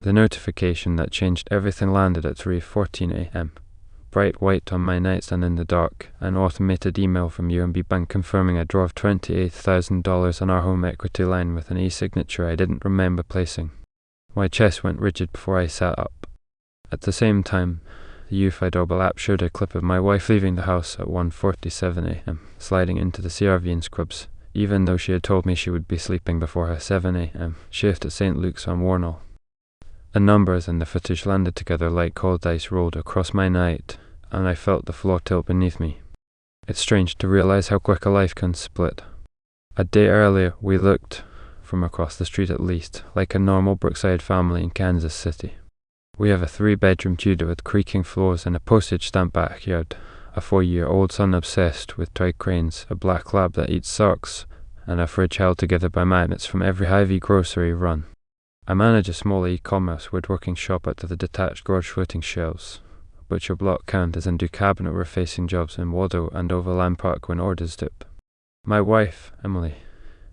The notification that changed everything landed at 3:14 a.m. Bright white on my nightstand in the dark, an automated email from UMB Bank confirming a draw of $28,000 on our home equity line with an e-signature I didn't remember placing. My chest went rigid before I sat up. At the same time, the UFI doorbell app showed a clip of my wife leaving the house at 1:47 a.m, sliding into the CRV in Scrubs, even though she had told me she would be sleeping before her 7 a.m. shift at St. Luke's on Warnall. The numbers in the footage landed together like cold ice rolled across my night, and I felt the floor tilt beneath me. It's strange to realize how quick a life can split. A day earlier, we looked, from across the street at least, like a normal Brookside family in Kansas City. We have a 3-bedroom Tudor with creaking floors and a postage stamp backyard, a 4-year-old son obsessed with toy cranes, a black lab that eats socks, and a fridge held together by magnets from every Hy-Vee grocery run. I manage a small e-commerce woodworking shop out of the detached garage floating shelves. Butcher block counters and do cabinet refacing jobs in Waddow and Overland Park when orders dip. My wife, Emily,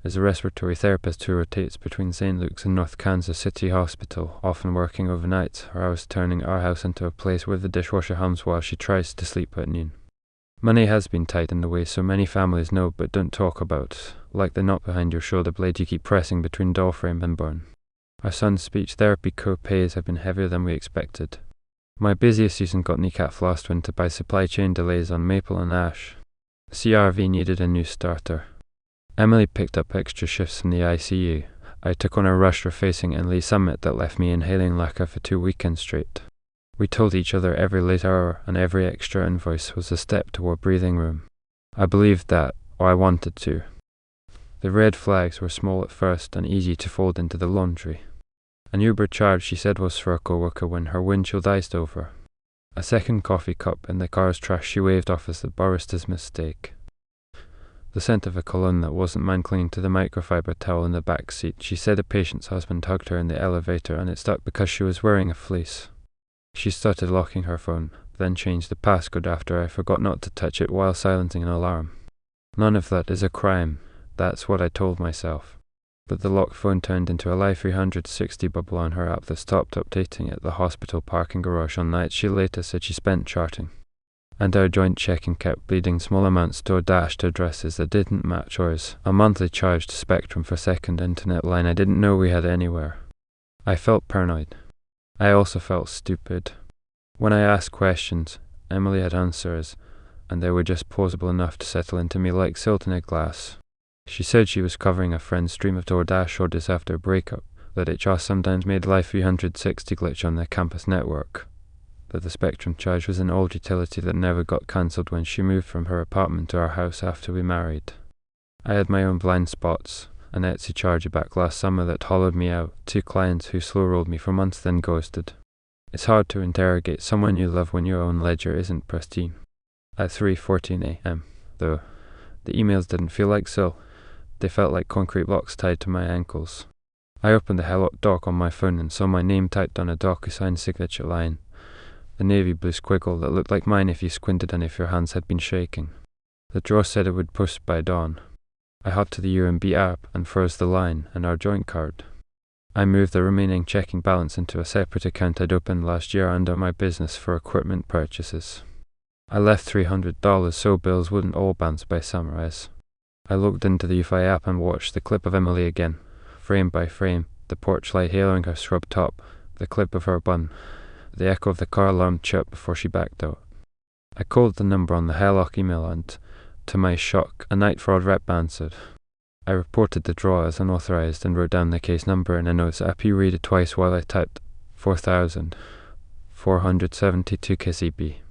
is a respiratory therapist who rotates between St. Luke's and North Kansas City Hospital, often working overnight, or I was turning our house into a place where the dishwasher hums while she tries to sleep at noon. Money has been tight in the way so many families know but don't talk about, like the knot behind your shoulder blade you keep pressing between door frame and burn. Our son's speech therapy co-pays have been heavier than we expected. My busiest season got kneecapped last winter by supply chain delays on maple and ash. CRV needed a new starter. Emily picked up extra shifts in the ICU. I took on a rush refacing in Lee Summit that left me inhaling lacquer for 2 weekends straight. We told each other every late hour and every extra invoice was a step toward breathing room. I believed that, or I wanted to. The red flags were small at first and easy to fold into the laundry. An Uber charge she said was for a co-worker when her windshield iced over. A second coffee cup in the car's trash she waved off as the barista's mistake. The scent of a cologne that wasn't mine clinging to the microfiber towel in the back seat. She said a patient's husband hugged her in the elevator and it stuck because she was wearing a fleece. She started locking her phone, then changed the passcode after I forgot not to touch it while silencing an alarm. None of that is a crime, that's what I told myself. But the locked phone turned into a live 360 bubble on her app that stopped updating at the hospital parking garage on nights she later said she spent charting. And our joint checking kept bleeding small amounts DoorDash to addresses that didn't match ours, a monthly charge to Spectrum for second internet line I didn't know we had anywhere. I felt paranoid. I also felt stupid. When I asked questions, Emily had answers, and they were just plausible enough to settle into me like silt in a glass. She said she was covering a friend's stream of DoorDash orders after a breakup, that HR sometimes made Life 360 glitch on their campus network, that the Spectrum charge was an old utility that never got cancelled when she moved from her apartment to our house after we married. I had my own blind spots, an Etsy charger back last summer that hollowed me out, 2 clients who slow-rolled me for months then ghosted. It's hard to interrogate someone you love when your own ledger isn't pristine. At 3:14 a.m, though, the emails didn't feel like sill. They felt like concrete blocks tied to my ankles. I opened the HELOC doc on my phone and saw my name typed on a DocuSign signature line. The navy blue squiggle that looked like mine if you squinted and if your hands had been shaking. The drawer said it would post by dawn. I hopped to the UMB app and froze the line and our joint card. I moved the remaining checking balance into a separate account I'd opened last year under my business for equipment purchases. I left $300 so bills wouldn't all bounce by sunrise. I logged into the UFI app and watched the clip of Emily again, frame by frame, the porch light haloing her scrub top, the clip of her bun, the echo of the car alarm chirp before she backed out. I called the number on the HELOC email and, to my shock, a night fraud rep answered. I reported the draw as unauthorized and wrote down the case number in a notes app. He read it twice while I typed 4,472 KCB.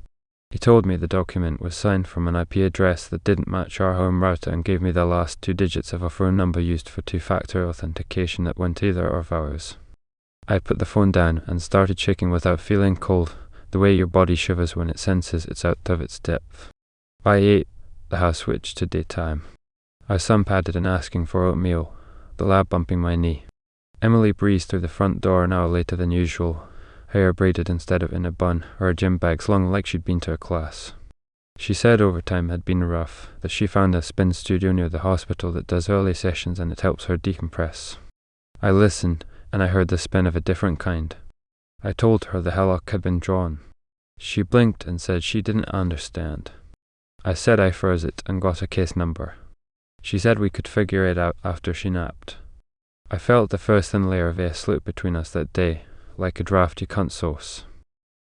He told me the document was signed from an IP address that didn't match our home router and gave me the last 2 digits of a phone number used for 2-factor authentication that went either of ours. I put the phone down and started shaking without feeling cold, the way your body shivers when it senses it's out of its depth. By 8, the house switched to daytime. Our son padded and asking for oatmeal, the lab bumping my knee. Emily breezed through the front door an hour later than usual, hair braided instead of in a bun, her gym bag slung like she'd been to a class. She said overtime had been rough, that she found a spin studio near the hospital that does early sessions and it helps her decompress. I listened, and I heard the spin of a different kind, I told her the HELOC had been drawn. She blinked and said she didn't understand. I said I froze it and got a case number. She said we could figure it out after she napped. I felt the first thin layer of air slip between us that day, like a drafty cunt sauce.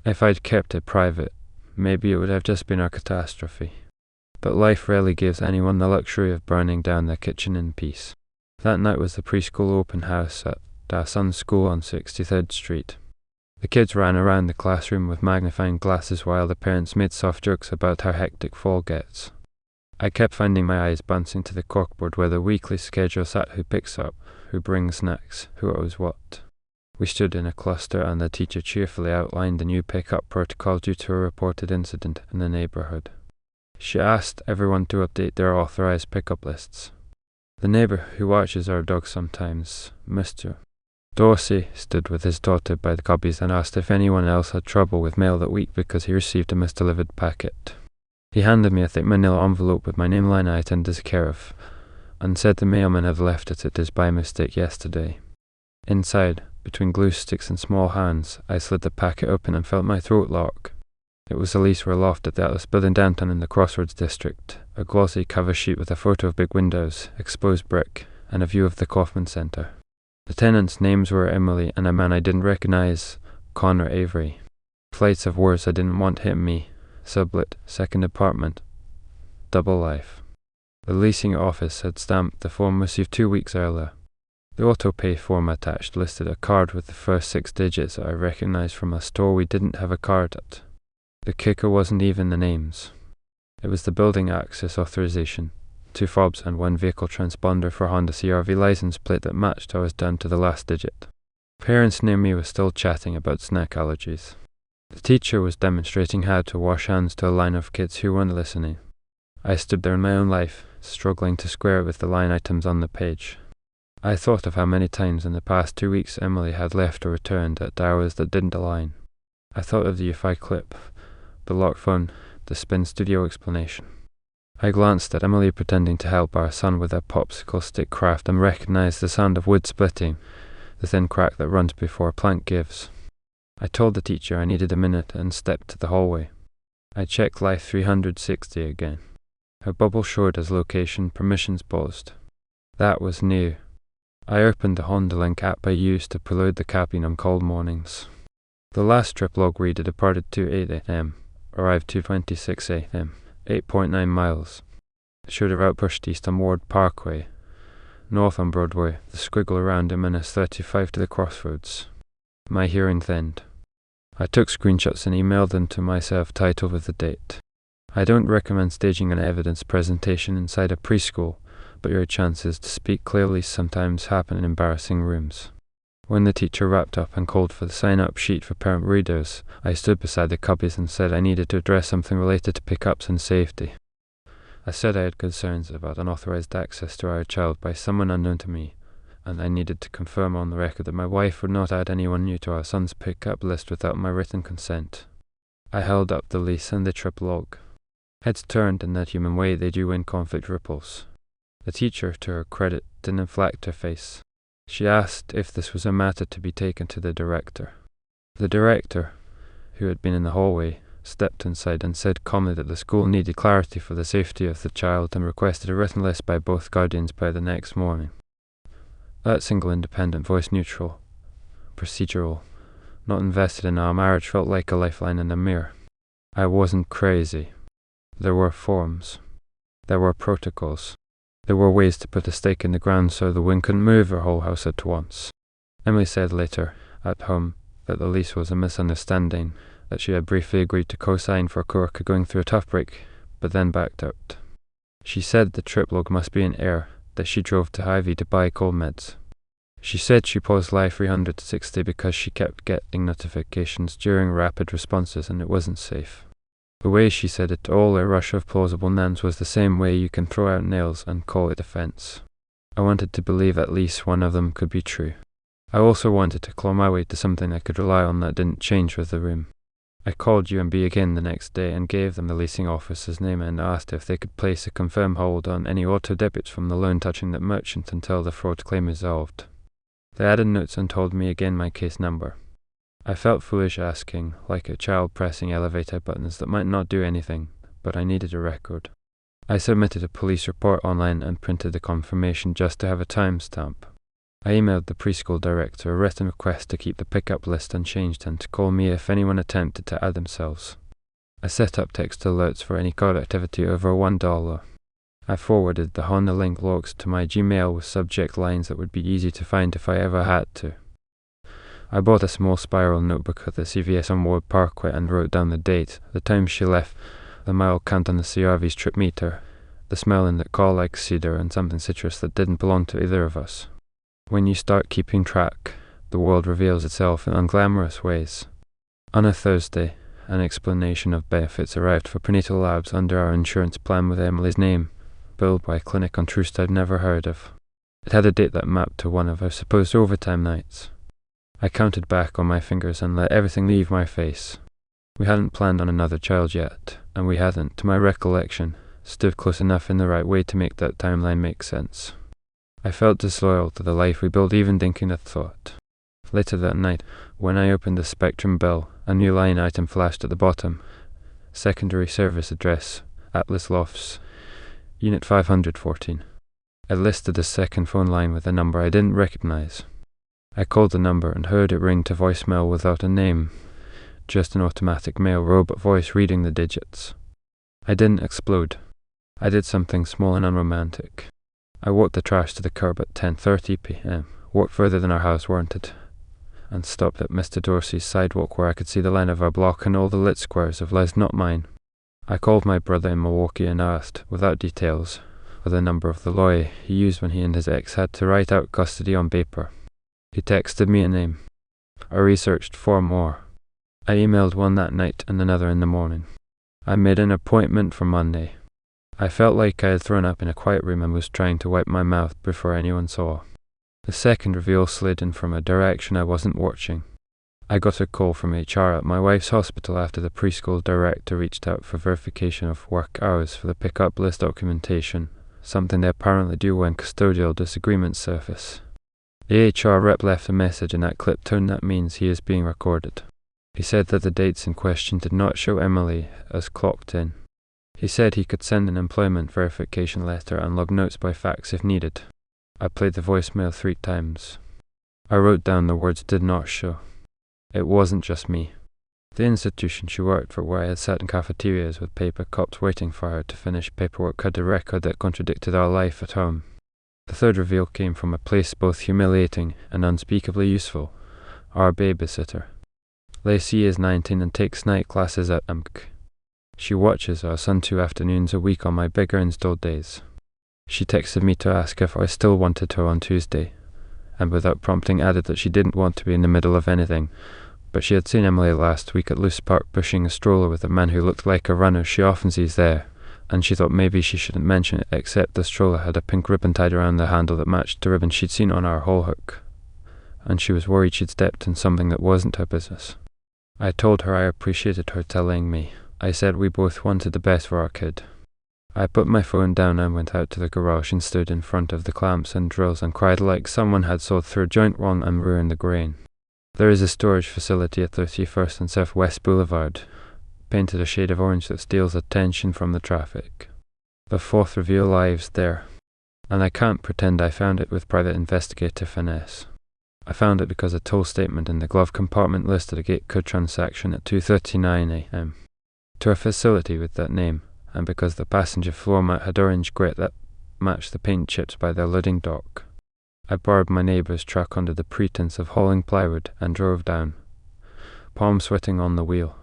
If I'd kept it private, maybe it would have just been our catastrophe. But life rarely gives anyone the luxury of burning down their kitchen in peace. That night was the preschool open house at our son's school on 63rd Street. The kids ran around the classroom with magnifying glasses while the parents made soft jokes about how hectic fall gets. I kept finding my eyes bouncing to the corkboard where the weekly schedule sat: who picks up, who brings snacks, who owes what. We stood in a cluster and the teacher cheerfully outlined the new pick-up protocol due to a reported incident in the neighbourhood. She asked everyone to update their authorised pick-up lists. The neighbour who watches our dog sometimes, Mr. Dorsey, stood with his daughter by the cubbies and asked if anyone else had trouble with mail that week because he received a misdelivered packet. He handed me a thick manila envelope with my name line item as care of, and said the mailman had left it at his by mistake yesterday. Inside, between glue sticks and small hands, I slid the packet open and felt my throat lock. It was a lease for a loft at the Atlas building downtown in the Crossroads district, a glossy cover sheet with a photo of big windows, exposed brick, and a view of the Kaufman Centre. The tenants' names were Emily and a man I didn't recognise, Connor Avery. Flights of words I didn't want hit me: sublet, second apartment, double life. The leasing office had stamped the form received 2 weeks earlier. The auto-pay form attached listed a card with the first 6 digits that I recognised from a store we didn't have a card at. The kicker wasn't even the names. It was the building access authorization, 2 fobs and 1 vehicle transponder for Honda CR-V license plate that matched ours down to the last digit. Parents near me were still chatting about snack allergies. The teacher was demonstrating how to wash hands to a line of kids who weren't listening. I stood there in my own life, struggling to square it with the line items on the page. I thought of how many times in the past 2 weeks Emily had left or returned at hours that didn't align. I thought of the UFI clip, the locked phone, the spin studio explanation. I glanced at Emily pretending to help our son with a popsicle stick craft and recognized the sound of wood splitting, the thin crack that runs before a plank gives. I told the teacher I needed a minute and stepped to the hallway. I checked Life 360 again. Her bubble showed as location permissions paused. That was new. I opened the Honda Link app I used to preload the cabin on cold mornings. The last trip log read departed 2:08 a.m., arrived 2:26 a.m., 8.9 miles. Should have outpushed east on Ward Parkway, north on Broadway, the squiggle around a minus 35 to the crossroads. My hearing thinned. I took screenshots and emailed them to myself, titled with the date. I don't recommend staging an evidence presentation inside a preschool, but your chances to speak clearly sometimes happen in embarrassing rooms. When the teacher wrapped up and called for the sign-up sheet for parent readers, I stood beside the cubbies and said I needed to address something related to pickups and safety. I said I had concerns about unauthorized access to our child by someone unknown to me, and I needed to confirm on the record that my wife would not add anyone new to our son's pickup list without my written consent. I held up the lease and the trip log. Heads turned in that human way they do when conflict ripples. The teacher, to her credit, didn't inflect her face. She asked if this was a matter to be taken to the director. The director, who had been in the hallway, stepped inside and said calmly that the school needed clarity for the safety of the child and requested a written list by both guardians by the next morning. That single independent voice, neutral, procedural, not invested in our marriage, felt like a lifeline in a mirror. I wasn't crazy. There were forms. There were protocols. There were ways to put a stake in the ground so the wind couldn't move her whole house at once. Emily said later, at home, that the lease was a misunderstanding, that she had briefly agreed to co-sign for a coworker going through a tough break, but then backed out. She said the trip log must be in error, that she drove to Hy-Vee to buy cold meds. She said she paused Live 360 because she kept getting notifications during rapid responses and it wasn't safe. The way she said it to all a rush of plausible nouns was the same way you can throw out nails and call it defense. I wanted to believe at least one of them could be true. I also wanted to claw my way to something I could rely on that didn't change with the room. I called UMB again the next day and gave them the leasing officer's name and asked if they could place a confirm hold on any auto debits from the loan touching that merchant until the fraud claim resolved. They added notes and told me again my case number. I felt foolish asking, like a child pressing elevator buttons that might not do anything, but I needed a record. I submitted a police report online and printed the confirmation just to have a timestamp. I emailed the preschool director a written request to keep the pickup list unchanged and to call me if anyone attempted to add themselves. I set up text alerts for any card activity over $1. I forwarded the Honda link logs to my Gmail with subject lines that would be easy to find if I ever had to. I bought a small spiral notebook at the CVS on Ward Parkway and wrote down the date, the time she left, the mile count on the CRV's trip meter, the smell in the car like cedar, and something citrus that didn't belong to either of us. When you start keeping track, the world reveals itself in unglamorous ways. On a Thursday, an explanation of benefits arrived for prenatal labs under our insurance plan with Emily's name, billed by a clinic on Troost I'd never heard of. It had a date that mapped to one of our supposed overtime nights. I counted back on my fingers and let everything leave my face. We hadn't planned on another child yet, and we hadn't, to my recollection, stood close enough in the right way to make that timeline make sense. I felt disloyal to the life we built even thinking the thought. Later that night, when I opened the Spectrum bill, a new line item flashed at the bottom. Secondary service address, Atlas Lofts, Unit 514. It listed a second phone line with a number I didn't recognize. I called the number and heard it ring to voicemail without a name, just an automatic male robot voice reading the digits. I didn't explode. I did something small and unromantic. I walked the trash to the curb at 10:30 p.m., walked further than our house warranted, and stopped at Mr. Dorsey's sidewalk where I could see the line of our block and all the lit squares of lives not mine. I called my brother in Milwaukee and asked, without details, for the number of the lawyer he used when he and his ex had to write out custody on paper. He texted me a name. I researched 4 more. I emailed one that night and another in the morning. I made an appointment for Monday. I felt like I had thrown up in a quiet room and was trying to wipe my mouth before anyone saw. The second reveal slid in from a direction I wasn't watching. I got a call from HR at my wife's hospital after the preschool director reached out for verification of work hours for the pickup list documentation, something they apparently do when custodial disagreements surface. The HR rep left a message in that clip tone that means he is being recorded. He said that the dates in question did not show Emily as clocked in. He said he could send an employment verification letter and log notes by fax if needed. I played the voicemail 3 times. I wrote down the words did not show. It wasn't just me. The institution she worked for, where I had sat in cafeterias with paper cups waiting for her to finish paperwork, had a record that contradicted our life at home. The third reveal came from a place both humiliating and unspeakably useful, our babysitter. Lacey is 19 and takes night classes at AMC. She watches our son 2 afternoons a week on my bigger installed days. She texted me to ask if I still wanted her on Tuesday, and without prompting added that she didn't want to be in the middle of anything, but she had seen Emily last week at Loose Park pushing a stroller with a man who looked like a runner she often sees there, and she thought maybe she shouldn't mention it except the stroller had a pink ribbon tied around the handle that matched the ribbon she'd seen on our hall hook, and she was worried she'd stepped in something that wasn't her business. I told her I appreciated her telling me. I said we both wanted the best for our kid. I put my phone down and went out to the garage and stood in front of the clamps and drills and cried like someone had sawed through a joint wrong and ruined the grain. There is a storage facility at 31st and Southwest Boulevard, painted a shade of orange that steals attention from the traffic. The fourth reveal lives there, and I can't pretend I found it with private investigator finesse. I found it because a toll statement in the glove compartment listed a gate code transaction at 2:39 a.m. to a facility with that name, and because the passenger floor mat had orange grit that matched the paint chips by the loading dock. I borrowed my neighbour's truck under the pretense of hauling plywood and drove down, palm sweating on the wheel.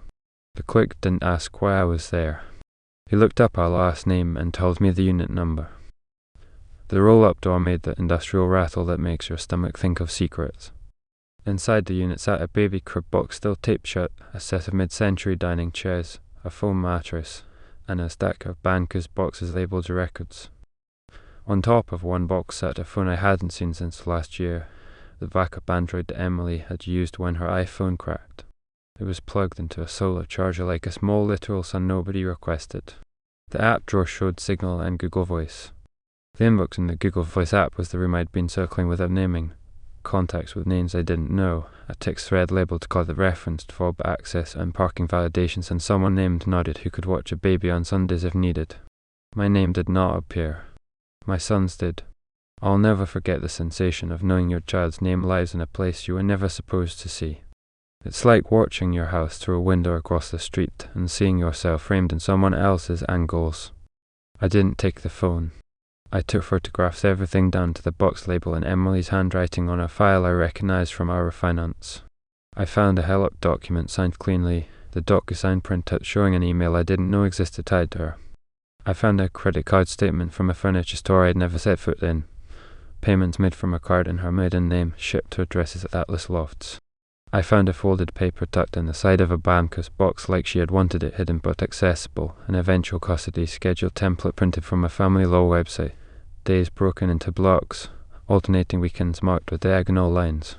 The clerk didn't ask why I was there. He looked up our last name and told me the unit number. The roll-up door made the industrial rattle that makes your stomach think of secrets. Inside the unit sat a baby crib box still taped shut, a set of mid-century dining chairs, a foam mattress, and a stack of bankers' boxes labelled records. On top of one box sat a phone I hadn't seen since last year, the backup Android that Emily had used when her iPhone cracked. It was plugged into a solar charger like a small literal son nobody requested. The app drawer showed Signal and Google Voice. The inbox in the Google Voice app was the room I'd been circling without naming, contacts with names I didn't know, a text thread labeled closet referenced, fob access and parking validations, and someone named Nodded who could watch a baby on Sundays if needed. My name did not appear. My son's did. I'll never forget the sensation of knowing your child's name lives in a place you were never supposed to see. It's like watching your house through a window across the street and seeing yourself framed in someone else's angles. I didn't take the phone. I took photographs, everything down to the box label in Emily's handwriting on a file I recognized from our finance. I found a HELOC document signed cleanly, the DocuSign printout showing an email I didn't know existed tied to her. I found a credit card statement from a furniture store I'd never set foot in. Payments made from a card in her maiden name, shipped to addresses at Atlas Lofts. I found a folded paper tucked in the side of a banker's box like she had wanted it hidden but accessible, an eventual custody schedule template printed from a family law website, days broken into blocks, alternating weekends marked with diagonal lines.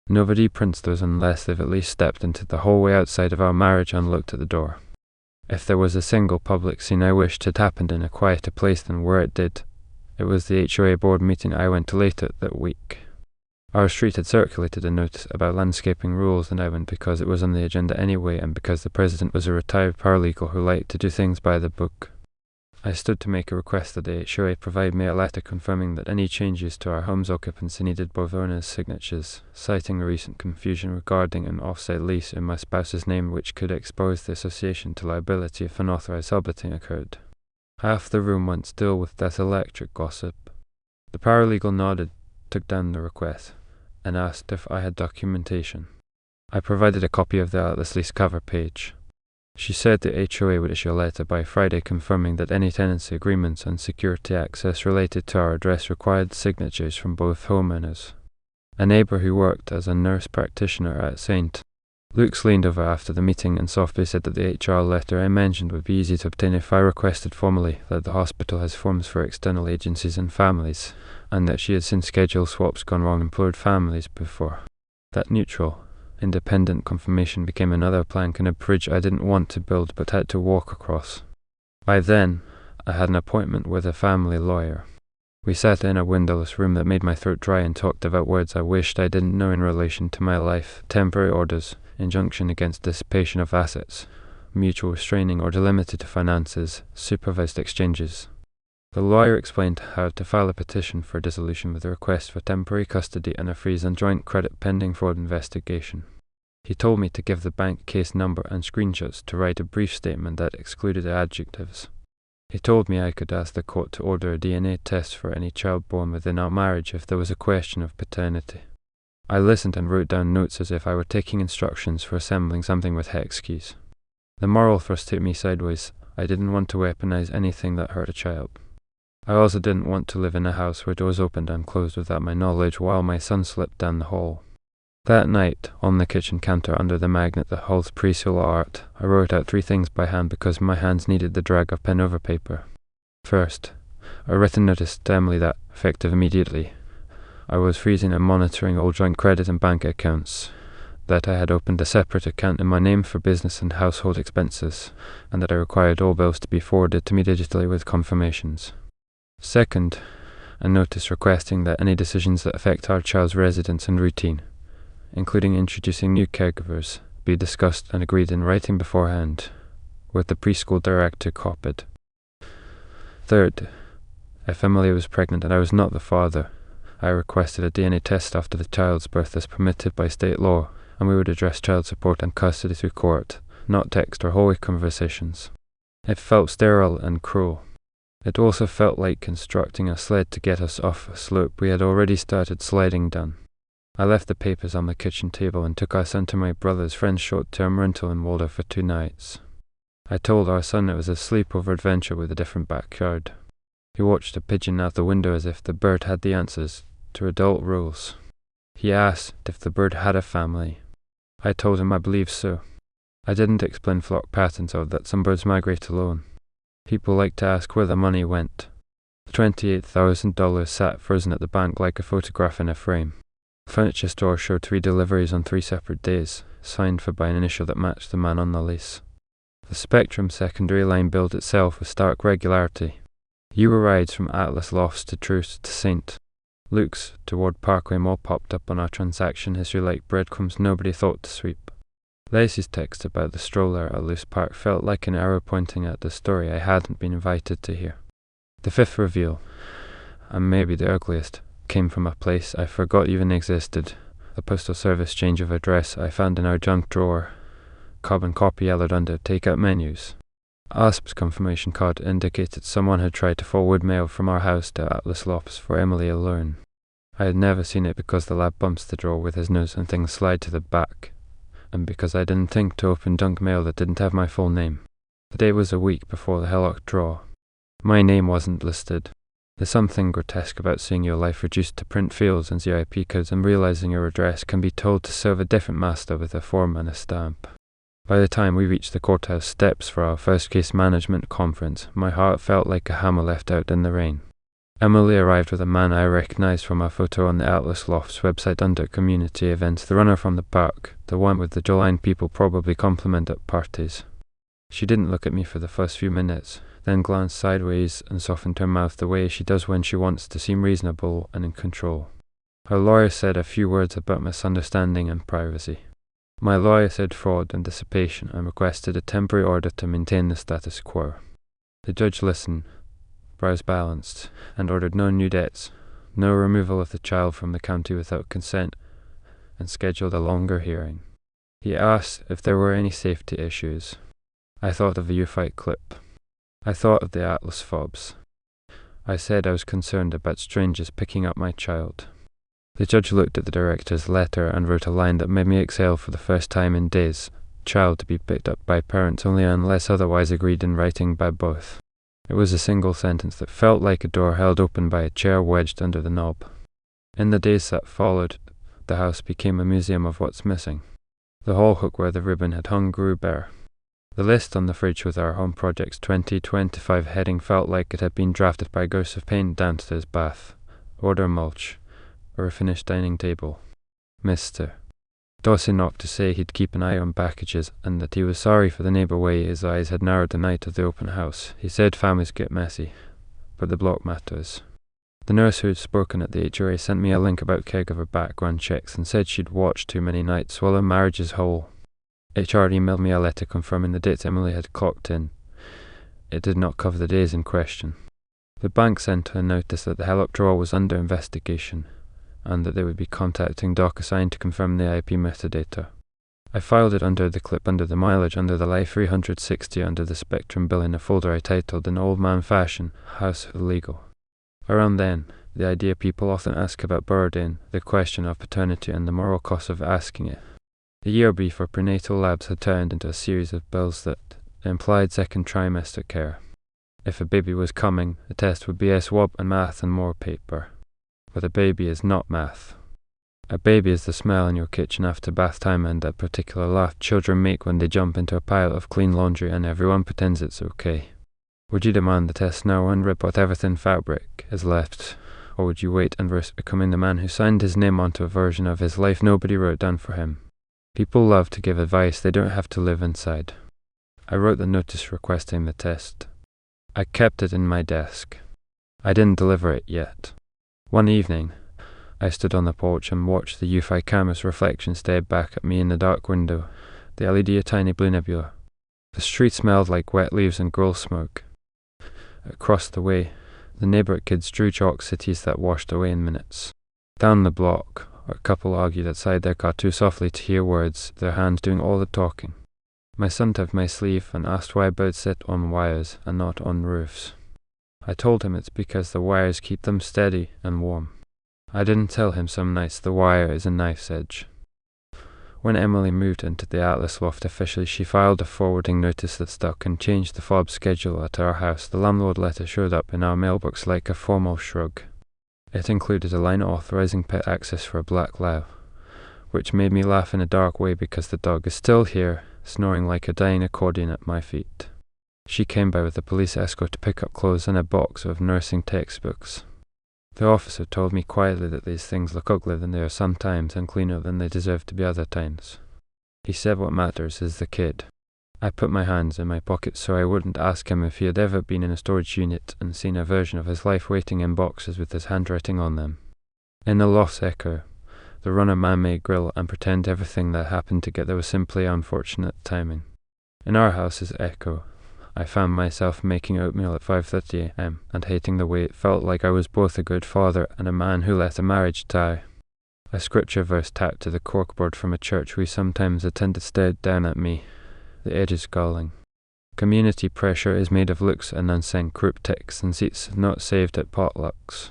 Nobody prints those unless they've at least stepped into the hallway outside of our marriage and looked at the door. If there was a single public scene I wished had happened in a quieter place than where it did, it was the HOA board meeting I went to late at that week. Our street had circulated a notice about landscaping rules, and I went because it was on the agenda anyway, and because the president was a retired paralegal who liked to do things by the book. I stood to make a request that the HOA provide me a letter confirming that any changes to our home's occupancy needed both owners' signatures, citing a recent confusion regarding an offsite lease in my spouse's name which could expose the association to liability if unauthorized subletting occurred. Half the room went still with that electric gossip. The paralegal nodded, took down the request, and asked if I had documentation. I provided a copy of the Atlas lease cover page. She said the HOA would issue a letter by Friday confirming that any tenancy agreements and security access related to our address required signatures from both homeowners. A neighbour who worked as a nurse practitioner at St. Luke's leaned over after the meeting and softly said that the HR letter I mentioned would be easy to obtain if I requested formally that the hospital has forms for external agencies and families, and that she had seen schedule swaps gone wrong in employed families before. That neutral, independent confirmation became another plank in a bridge I didn't want to build but had to walk across. By then, I had an appointment with a family lawyer. We sat in a windowless room that made my throat dry and talked about words I wished I didn't know in relation to my life, temporary orders, injunction against dissipation of assets, mutual restraining order limited to finances, supervised exchanges. The lawyer explained how to file a petition for dissolution with a request for temporary custody and a freeze on joint credit pending fraud investigation. He told me to give the bank case number and screenshots to write a brief statement that excluded adjectives. He told me I could ask the court to order a DNA test for any child born within our marriage if there was a question of paternity. I listened and wrote down notes as if I were taking instructions for assembling something with hex keys. The moral thrust took me sideways. I didn't want to weaponize anything that hurt a child. I also didn't want to live in a house where doors opened and closed without my knowledge while my son slipped down the hall. That night, on the kitchen counter under the magnet that holds preschool art, I wrote out 3 things by hand because my hands needed the drag of pen over paper. First, a written notice to Emily that, effective immediately, I was freezing and monitoring all joint credit and bank accounts, that I had opened a separate account in my name for business and household expenses, and that I required all bills to be forwarded to me digitally with confirmations. Second, a notice requesting that any decisions that affect our child's residence and routine, including introducing new caregivers, be discussed and agreed in writing beforehand, with the preschool director copied. Third, if Emily was pregnant and I was not the father, I requested a DNA test after the child's birth as permitted by state law, and we would address child support and custody through court, not text or hallway conversations. It felt sterile and cruel. It also felt like constructing a sled to get us off a slope we had already started sliding down. I left the papers on the kitchen table and took our son to my brother's friend's short-term rental in Walder for 2 nights. I told our son it was a sleepover adventure with a different backyard. He watched a pigeon out the window as if the bird had the answers to adult rules. He asked if the bird had a family. I told him I believed so. I didn't explain flock patterns or that some birds migrate alone. People like to ask where the money went. The $28,000 sat frozen at the bank like a photograph in a frame. The furniture store showed 3 deliveries on 3 separate days, signed for by an initial that matched the man on the lease. The Spectrum secondary line billed itself with stark regularity. You were rides from Atlas Lofts to Truce to St. Looks toward Parkway Mall popped up on our transaction history like breadcrumbs nobody thought to sweep. Lacey's text about the stroller at Loose Park felt like an arrow pointing at the story I hadn't been invited to hear. The fifth reveal, and maybe the ugliest, came from a place I forgot even existed. The postal service change of address I found in our junk drawer. Carbon copy yellowed under take-out menus. ASP's confirmation card indicated someone had tried to forward mail from our house to Atlas Lofts for Emily alone. I had never seen it because the lad bumps the drawer with his nose and things slide to the back, and because I didn't think to open junk mail that didn't have my full name. The day was a week before the HELOC draw. My name wasn't listed. There's something grotesque about seeing your life reduced to print fields and ZIP codes and realizing your address can be told to serve a different master with a form and a stamp. By the time we reached the courthouse steps for our first case management conference, my heart felt like a hammer left out in the rain. Emily arrived with a man I recognized from a photo on the Atlas Lofts website under community events, the runner from the park, the one with the jawline people probably compliment at parties. She didn't look at me for the first few minutes, then glanced sideways and softened her mouth the way she does when she wants to seem reasonable and in control. Her lawyer said a few words about misunderstanding and privacy. My lawyer said fraud and dissipation and requested a temporary order to maintain the status quo. The judge listened, brows balanced, and ordered no new debts, no removal of the child from the county without consent, and scheduled a longer hearing. He asked if there were any safety issues. I thought of the U-Fight clip. I thought of the Atlas fobs. I said I was concerned about strangers picking up my child. The judge looked at the director's letter and wrote a line that made me exhale for the first time in days. Child to be picked up by parents only unless otherwise agreed in writing by both. It was a single sentence that felt like a door held open by a chair wedged under the knob. In the days that followed, the house became a museum of what's missing. The hall hook where the ribbon had hung grew bare. The list on the fridge with our home project's 2025 heading felt like it had been drafted by ghosts of paint downstairs bath. Order mulch, or a finished dining table. Mr. Dawson knocked to say he'd keep an eye on packages and that he was sorry for the neighbour way his eyes had narrowed the night of the open house. He said families get messy, but the block matters. The nurse who had spoken at the HRA sent me a link about caregiver background checks and said she'd watched too many nights while her marriage is whole. HR emailed me a letter confirming the dates Emily had clocked in. It did not cover the days in question. The bank sent her a notice that the HELOC draw was under investigation, and that they would be contacting DocuSign to confirm the IP metadata. I filed it under the clip under the mileage under the Life 360 under the Spectrum bill in a folder I titled in old man fashion, House Illegal. Around then, the idea people often ask about Burden, the question of paternity and the moral cost of asking it. The yearby for prenatal labs had turned into a series of bills that implied second trimester care. If a baby was coming, the test would be a swab and math and more paper. But a baby is not math. A baby is the smell in your kitchen after bath time and that particular laugh children make when they jump into a pile of clean laundry and everyone pretends it's okay. Would you demand the test now and rip whatever thin fabric is left, or would you wait and risk becoming the man who signed his name onto a version of his life nobody wrote down for him? People love to give advice they don't have to live inside. I wrote the notice requesting the test. I kept it in my desk. I didn't deliver it yet. One evening, I stood on the porch and watched the UFI camera's reflection stare back at me in the dark window, the LED a tiny blue nebula. The street smelled like wet leaves and grill smoke. Across the way, the neighbour kids drew chalk cities that washed away in minutes. Down the block, a couple argued outside their car too softly to hear words, their hands doing all the talking. My son tugged my sleeve and asked why birds sit on wires and not on roofs. I told him it's because the wires keep them steady and warm. I didn't tell him some nights the wire is a knife's edge. When Emily moved into the Atlas Loft officially, she filed a forwarding notice that stuck and changed the fob schedule at our house. The landlord letter showed up in our mailbox like a formal shrug. It included a line authorizing pet access for a black lab, which made me laugh in a dark way because the dog is still here, snoring like a dying accordion at my feet. She came by with a police escort to pick up clothes and a box of nursing textbooks. The officer told me quietly that these things look uglier than they are sometimes and cleaner than they deserve to be other times. He said what matters is the kid. I put my hands in my pockets so I wouldn't ask him if he had ever been in a storage unit and seen a version of his life waiting in boxes with his handwriting on them. In the Lofts Echo, the runner man may grill and pretend everything that happened together was simply unfortunate timing. In our house's Echo, I found myself making oatmeal at 5:30 am and hating the way it felt like I was both a good father and a man who let a marriage die. A scripture verse tacked to the corkboard from a church we sometimes attended stared down at me, the edges galling. Community pressure is made of looks and unsent cryptics and seats not saved at potlucks.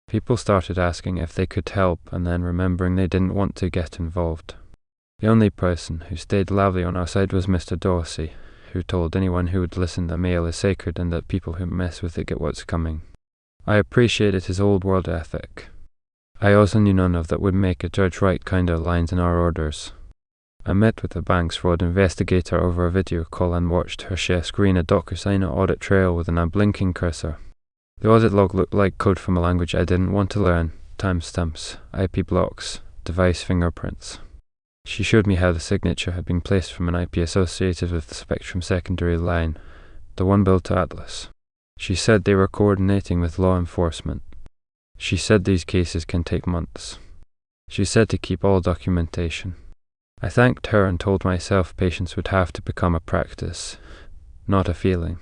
People started asking if they could help and then remembering they didn't want to get involved. The only person who stayed loudly on our side was Mr. Dorsey, who told anyone who would listen that mail is sacred and that people who mess with it get what's coming. I appreciated his old world ethic. I also knew none of that would make a judge write kinder lines in our orders. I met with the bank's fraud investigator over a video call and watched her share screen a DocuSign audit trail with an unblinking cursor. The audit log looked like code from a language I didn't want to learn, timestamps, IP blocks, device fingerprints. She showed me how the signature had been placed from an IP associated with the Spectrum secondary line, the one built to Atlas. She said they were coordinating with law enforcement. She said these cases can take months. She said to keep all documentation. I thanked her and told myself patience would have to become a practice, not a feeling.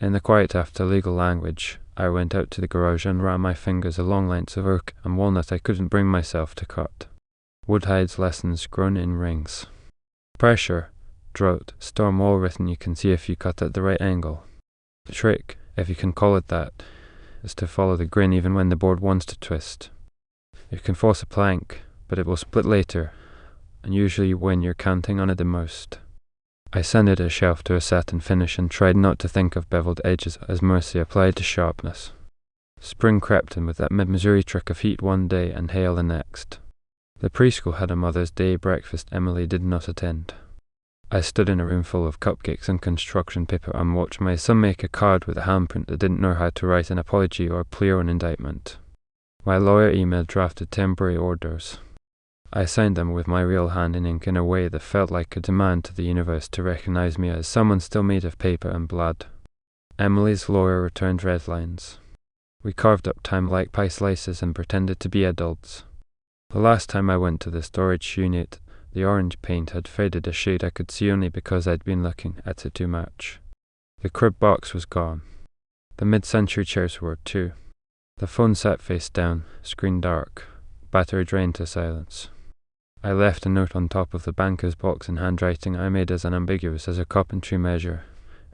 In the quiet after legal language, I went out to the garage and ran my fingers along lengths of oak and walnut I couldn't bring myself to cut. Woodhide's lessons grown in rings. Pressure, drought, storm all written you can see if you cut at the right angle. The trick, if you can call it that, is to follow the grain even when the board wants to twist. You can force a plank, but it will split later, and usually when you're counting on it the most. I sanded a shelf to a satin finish and tried not to think of beveled edges as mercy applied to sharpness. Spring crept in with that mid-Missouri trick of heat one day and hail the next. The preschool had a Mother's Day breakfast Emily did not attend. I stood in a room full of cupcakes and construction paper and watched my son make a card with a handprint that didn't know how to write an apology or plea or an indictment. My lawyer emailed drafted temporary orders. I signed them with my real hand in ink in a way that felt like a demand to the universe to recognize me as someone still made of paper and blood. Emily's lawyer returned red lines. We carved up time like pie slices and pretended to be adults. The last time I went to the storage unit, the orange paint had faded a shade I could see only because I'd been looking at it too much. The crib box was gone. The mid-century chairs were too. The phone sat face down, screen dark, battery drained to silence. I left a note on top of the banker's box in handwriting I made as unambiguous as a carpentry measure.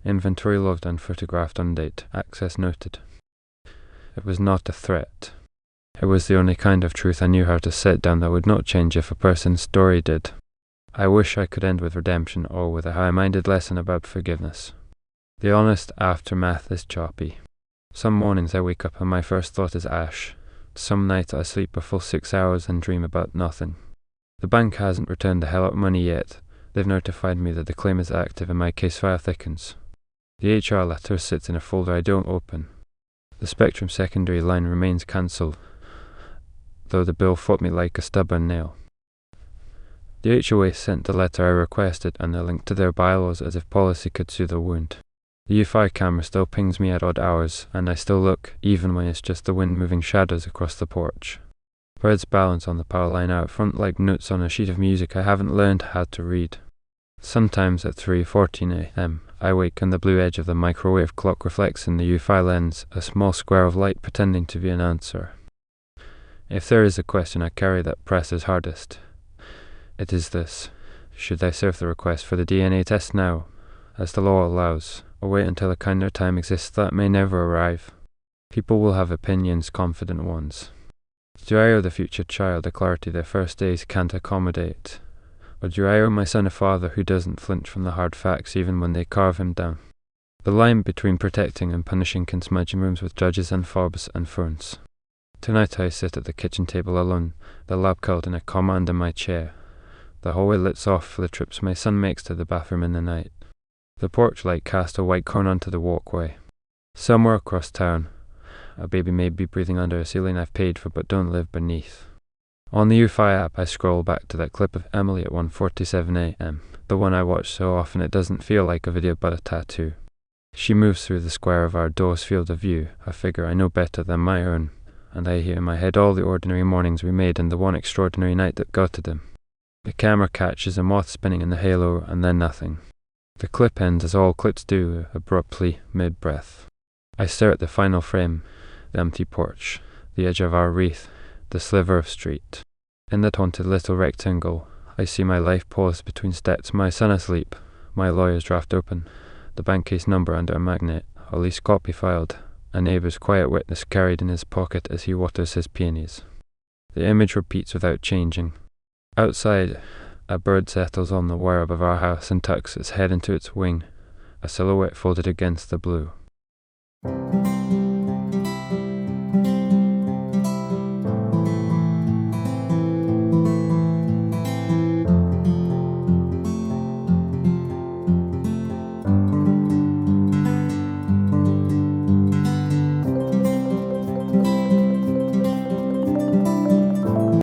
Inventory logged and photographed on date. Access noted. It was not a threat. It was the only kind of truth I knew how to set down that would not change if a person's story did. I wish I could end with redemption or with a high-minded lesson about forgiveness. The honest aftermath is choppy. Some mornings I wake up and my first thought is ash. Some nights I sleep a full 6 hours and dream about nothing. The bank hasn't returned the HELOC money yet. They've notified me that the claim is active and my case file thickens. The HR letter sits in a folder I don't open. The Spectrum secondary line remains cancelled, though the bill fought me like a stubborn nail. The HOA sent the letter I requested and a link to their bylaws as if policy could soothe a wound. The U5 camera still pings me at odd hours, and I still look, even when it's just the wind moving shadows across the porch. Birds balance on the power line out front like notes on a sheet of music I haven't learned how to read. Sometimes at 3:14 am, I wake and the blue edge of the microwave clock reflects in the U5 lens, a small square of light pretending to be an answer. If there is a question I carry that presses hardest, it is this: should I serve the request for the DNA test now, as the law allows, or wait until a kinder time exists that may never arrive? People will have opinions, confident ones. Do I owe the future child a clarity their first days can't accommodate? Or do I owe my son a father who doesn't flinch from the hard facts even when they carve him down? The line between protecting and punishing can smudge in rooms with judges and fobs and phones. Tonight I sit at the kitchen table alone, the lab curled in a comma under my chair. The hallway lit off for the trips my son makes to the bathroom in the night. The porch light cast a white cone onto the walkway. Somewhere across town, a baby may be breathing under a ceiling I've paid for but don't live beneath. On the U5 app I scroll back to that clip of Emily at 1:47 am, the one I watch so often it doesn't feel like a video but a tattoo. She moves through the square of our door's field of view, a figure I know better than my own, and I hear in my head all the ordinary mornings we made and the one extraordinary night that gutted him. The camera catches a moth spinning in the halo, and then nothing. The clip ends as all clips do, abruptly, mid-breath. I stare at the final frame, the empty porch, the edge of our wreath, the sliver of street. In that haunted little rectangle, I see my life paused between steps, my son asleep, my lawyer's draft open, the bank case number under a magnet, a lease copy filed, a neighbour's quiet witness carried in his pocket as he waters his peonies. The image repeats without changing. Outside, a bird settles on the wire above our house and tucks its head into its wing, a silhouette folded against the blue.